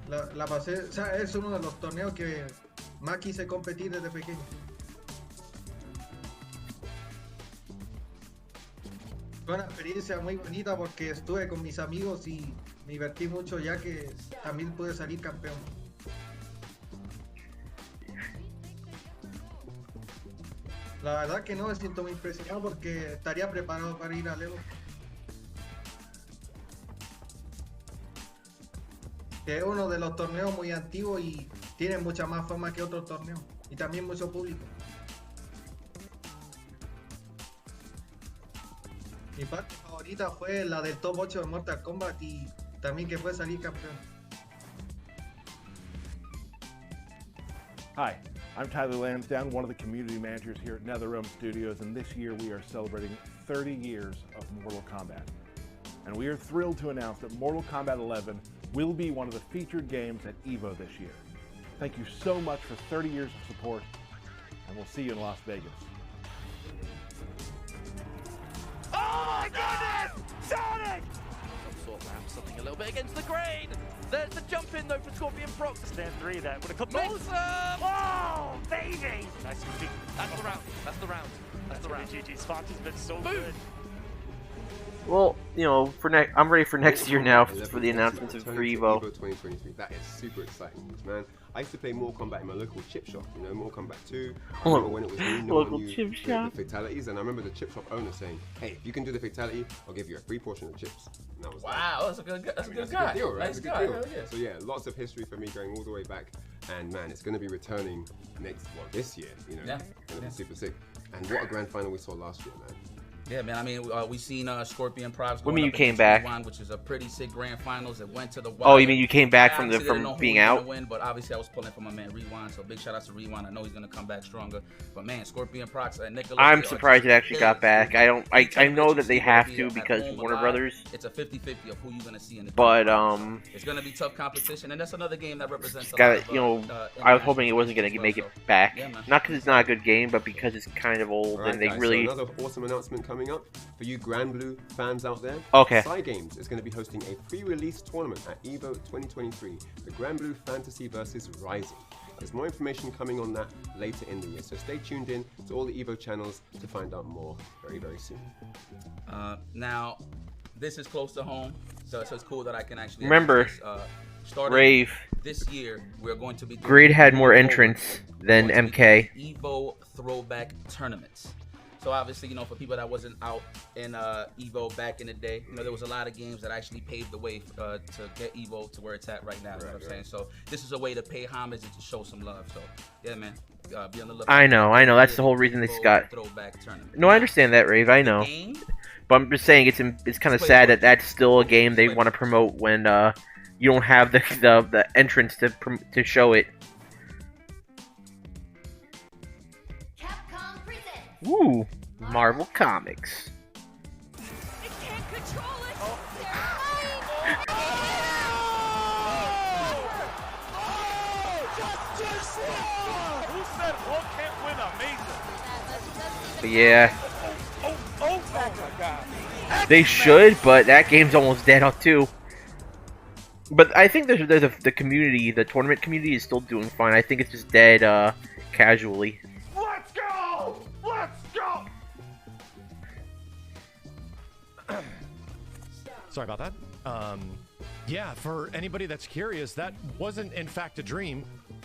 la pasé, o sea, es uno de los torneos que más quise competir desde pequeño. Fue una experiencia muy bonita porque estuve con mis amigos y me divertí mucho ya que también pude salir campeón. La verdad que no me siento muy impresionado porque estaría preparado para ir a Evo. Que es uno de los torneos muy antiguos y tiene mucha más fama que otros torneos. Y también mucho público. Mi parte favorita fue la del top 8 de Mortal Kombat y también que fue salir campeón. Hi, I'm Tyler Lansdowne, one of the community managers here at NetherRealm Studios, and this year we are celebrating 30 years of Mortal Kombat. And we are thrilled to announce that Mortal Kombat 11 will be one of the featured games at EVO this year. Thank you so much for 30 years of support, and we'll see you in Las Vegas. Oh my goodness! Sonic! Some sort of something a little bit against the grain. There's the jump in though for Scorpion Prox. Stand 3 that would have come. Oh, baby! Nice shooting. That's the round. That's the round. That's the round. GG. Spots has been so good. Well, you know, I'm ready for next year now for the announcements of Evo. 2023. That is super exciting, man. I used to play Mortal Kombat in my local chip shop. You know, Mortal Kombat 2. I remember when it was new, no one knew the fatalities, and I remember the chip shop owner saying, "Hey, if you can do the fatality, I'll give you a free portion of chips." And that was wow, that's a good guy. That's a good guy. Deal, right? Nice That's a guy. good deal. Hell yeah. So yeah, lots of history for me going all the way back, and man, it's going to be returning this year. You know, it's going to be super sick. And what a grand final we saw last year, man. Yeah, man. I mean, we seen Scorpion Prox. What do you mean you came back? Which is a pretty sick grand finals. It went to the wire. Oh, you mean you came back from being out? Win, but obviously I was pulling for my man Rewind. So big shout out to Rewind. I know he's gonna come back stronger. But man, Scorpion Prox and Nicholas. I'm surprised it actually got back. I know that they have to because Warner Brothers. It's a 50-50 of who you're gonna see in the. But it's gonna be tough competition, and that's another game that represents. You know, I was hoping it wasn't gonna make it back. Yeah, not because it's not a good game, but because it's kind of old and they really. So another awesome announcement coming up for you Grand Blue fans out there. Okay. Cygames is going to be hosting a pre-release tournament at EVO 2023, the Grand Blue Fantasy vs Rising. There's more information coming on that later in the year, so stay tuned in to all the EVO channels to find out more very, very soon. Now, this is close to home, so it's cool that I can actually remember. Rave. This year, we're going to be. Grid had more entrants than MK. EVO throwback tournaments. So obviously, you know, for people that wasn't out in EVO back in the day, you know, there was a lot of games that actually paved the way to get EVO to where it's at right now. You know what I'm saying? So this is a way to pay homage and to show some love. So yeah, man, be on the lookout. I know. That's the whole reason they got. Throwback tournament. No, I understand that, Rave. I know. But I'm just saying it's kind of sad that that's still a game they want to promote when you don't have the entrance to show it. Capcom presents. Woo! Marvel Comics. It can't control it. Who said Hulk can't win? Amazing. But yeah. Oh my God. They should, but that game's almost dead out too. But I think there's the community, the tournament community is still doing fine. I think it's just dead casually. Let's go! Let's go! Sorry about that. Yeah, for anybody that's curious, that wasn't in fact a dream.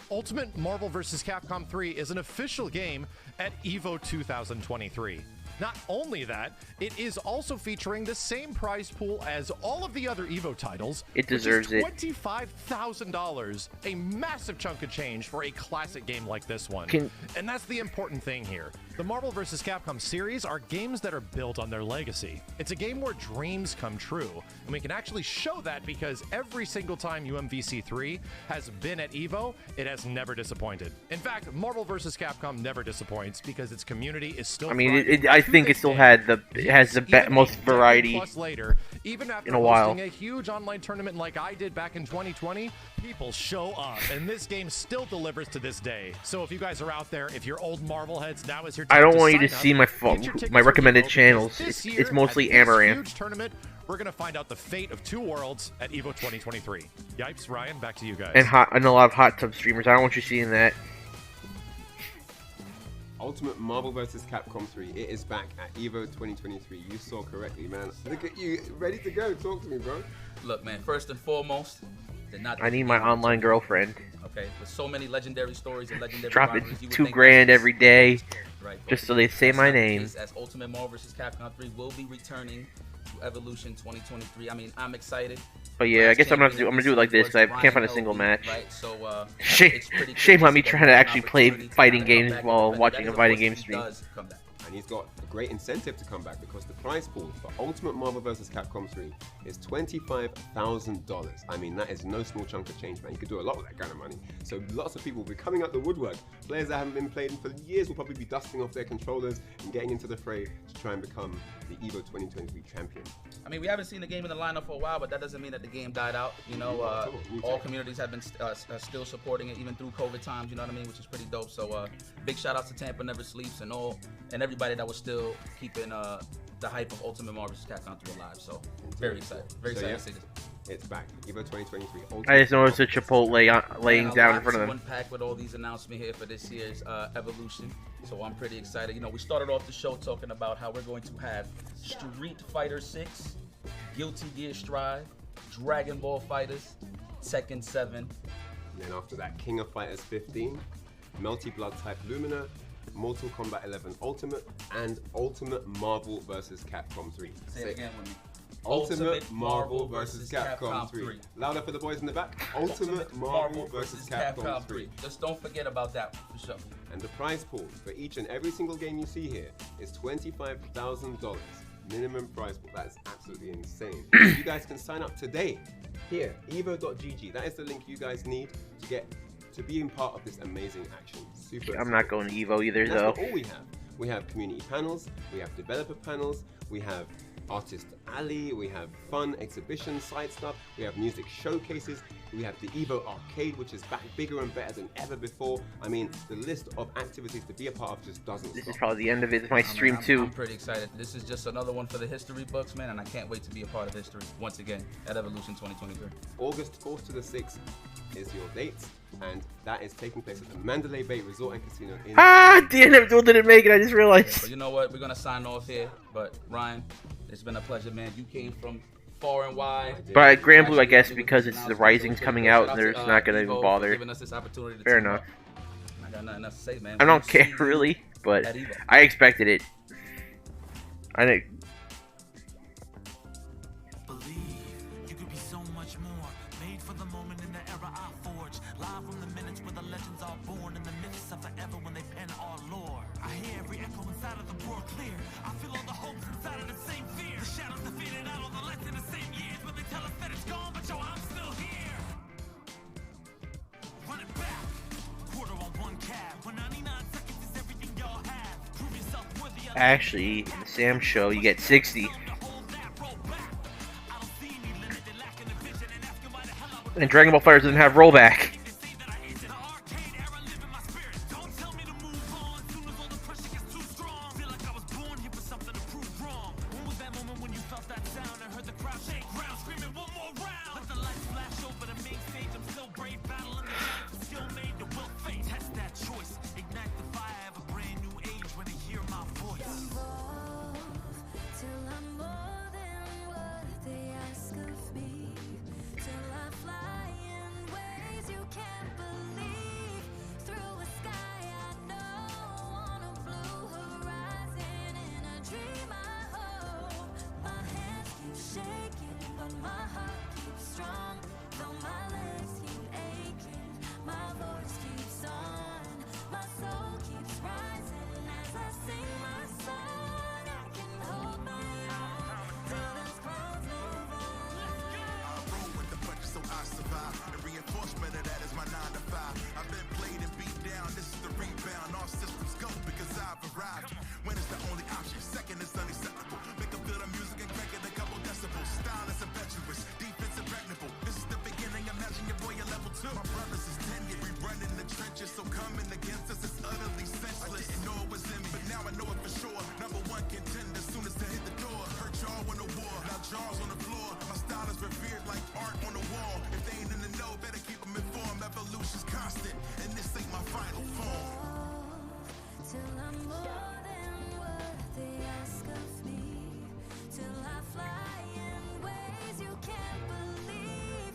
Ultimate Marvel vs. Capcom 3 is an official game at EVO 2023. Not only that, it is also featuring the same prize pool as all of the other EVO titles. It deserves it. $25,000, a massive chunk of change for a classic game like this one. And that's the important thing here. The Marvel vs. Capcom series are games that are built on their legacy. It's a game where dreams come true, and we can actually show that because every single time UMVC3 has been at EVO, it has never disappointed. In fact, Marvel vs. Capcom never disappoints because its community is still. I mean, I think it still has the most variety plus later, even after in a while. Hosting a huge online tournament like I did back in 2020, people show up, and this game still delivers to this day. So if you guys are out there, if you're old Marvel heads, now is your time. I don't want you to see my recommended channels. It's mostly Amaranth. Huge tournament. We're gonna find out the fate of two worlds at EVO 2023. Yipes, Ryan, back to you guys. And a lot of hot tub streamers. I don't want you seeing that. Ultimate Marvel vs. Capcom 3. It is back at EVO 2023. You saw correctly, man. Look at you, ready to go. Talk to me, bro. Look, man. First and foremost, I need my online girlfriend. Okay, with so many legendary stories and legendary dropping rivalries, $2,000 every day, right, just so they say my name. As Ultimate Marvel vs. Capcom 3 will be returning to Evolution 2023. I mean, I'm excited. But yeah, I guess I'm gonna do it like this. Because I can't find a single match. Right, so shame on me trying to actually play fighting games while watching a fighting game stream. And he's got a great incentive to come back because the prize pool for Ultimate Marvel vs. Capcom 3 is $25,000. I mean, that is no small chunk of change, man. You could do a lot with that kind of money. So lots of people will be coming out the woodwork. Players that haven't been playing for years will probably be dusting off their controllers and getting into the fray to try and become the EVO 2023 champion. I mean, we haven't seen the game in the lineup for a while, but that doesn't mean that the game died out. You know, all communities have been still supporting it, even through COVID times. You know what I mean? Which is pretty dope. So, big shout outs to Tampa Never Sleeps and everybody that was still keeping the hype of Ultimate Marvel vs. Capcom 3 alive. So, very excited. Very excited to see this. It's back. EVO 2023. I just noticed a Chipotle laying down in front of them. Unpack with all these announcements here for this year's Evolution. So I'm pretty excited. You know, we started off the show talking about how we're going to have Street Fighter 6, Guilty Gear Strive, Dragon Ball Fighters, Tekken 7. And then after that, King of Fighters 15, Multi Blood Type Lumina, Mortal Kombat 11 Ultimate, and Ultimate Marvel vs. Capcom 3. Say it again with me. Ultimate Marvel vs. Capcom 3. Louder for the boys in the back. Ultimate Marvel vs. Capcom 3. Just don't forget about that for sure. And the prize pool for each and every single game you see here is $25,000. Minimum prize pool. That is absolutely insane. You guys can sign up today here, evo.gg. That is the link you guys need to be in part of this amazing action. I'm not going to Evo either, That's though. not all we have. We have community panels, we have developer panels, we have Artist Alley, we have fun exhibition side stuff, we have music showcases, we have the Evo Arcade, which is back bigger and better than ever before. I mean, the list of activities to be a part of just doesn't This stop. is probably the end of it. It's my stream too. I'm pretty excited. This is just another one for the history books, man, and I can't wait to be a part of history once again at Evolution 2023. August 4th to the 6th is your dates, and that is taking place at the Mandalay Bay Resort and Casino in... Damn it, didn't make it. I just realized. But you know what? We're going to sign off here. But Ryan, it's been a pleasure, man. You came from far and wide. But Grand Blue, I guess, because it's the Rising's coming out, and they're just not gonna even bother. Fair enough. I got nothing else to say, man. I don't care really, but I expected it. I think. You could be so much more. Made for the moment in the era I forged. Live from the minutes where the legends are born. And the myths of forever when they pen our lore. I hear every echo inside of the world clear. I feel all the hopes inside of the same fear. The shadows that faded out all the lights in the same years. But they tell us that it's gone, but yo, I'm still here. Run it back. Quarter on one cab. When 99 seconds is everything y'all have. Prove yourself worthy of... Actually, in the Sam show, you get 60. And Dragon Ball Fighters doesn't have rollback.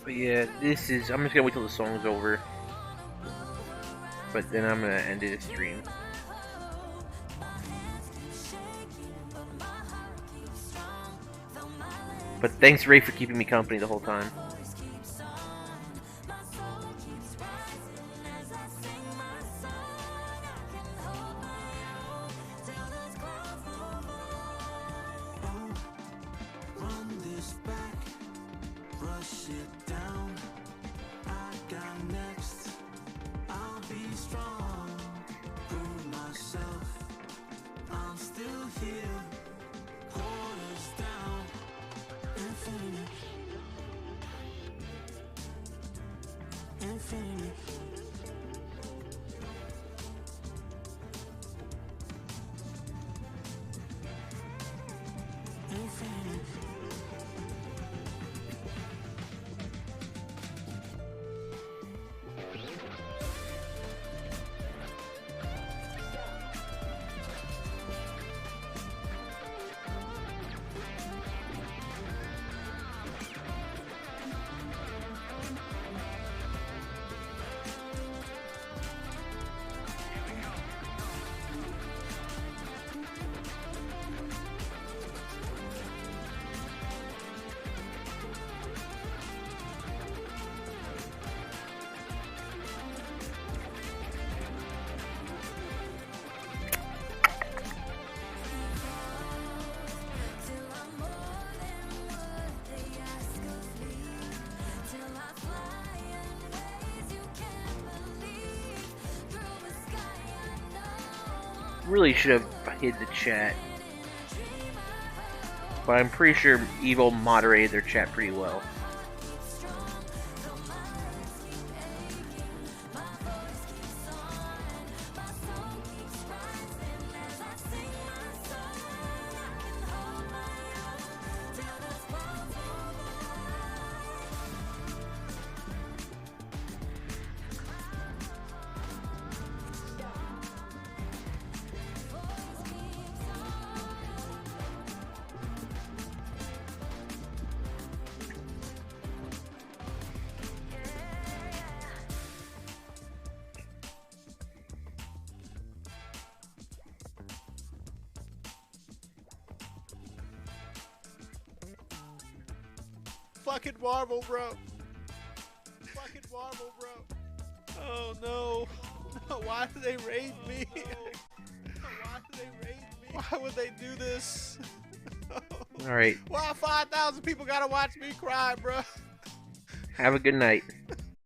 But yeah, this is... I'm just gonna wait till the song's over. But then I'm gonna end the stream. But thanks, Ray, for keeping me company the whole time. really should have hid the chat. But I'm pretty sure Evo moderated their chat pretty well. Fucking Marvel, bro. Fucking Marvel, bro. Oh no. Why did they raid me? Why did they raid me? Why would they do this? Alright. Why 5,000 people gotta watch me cry, bro? Have a good night.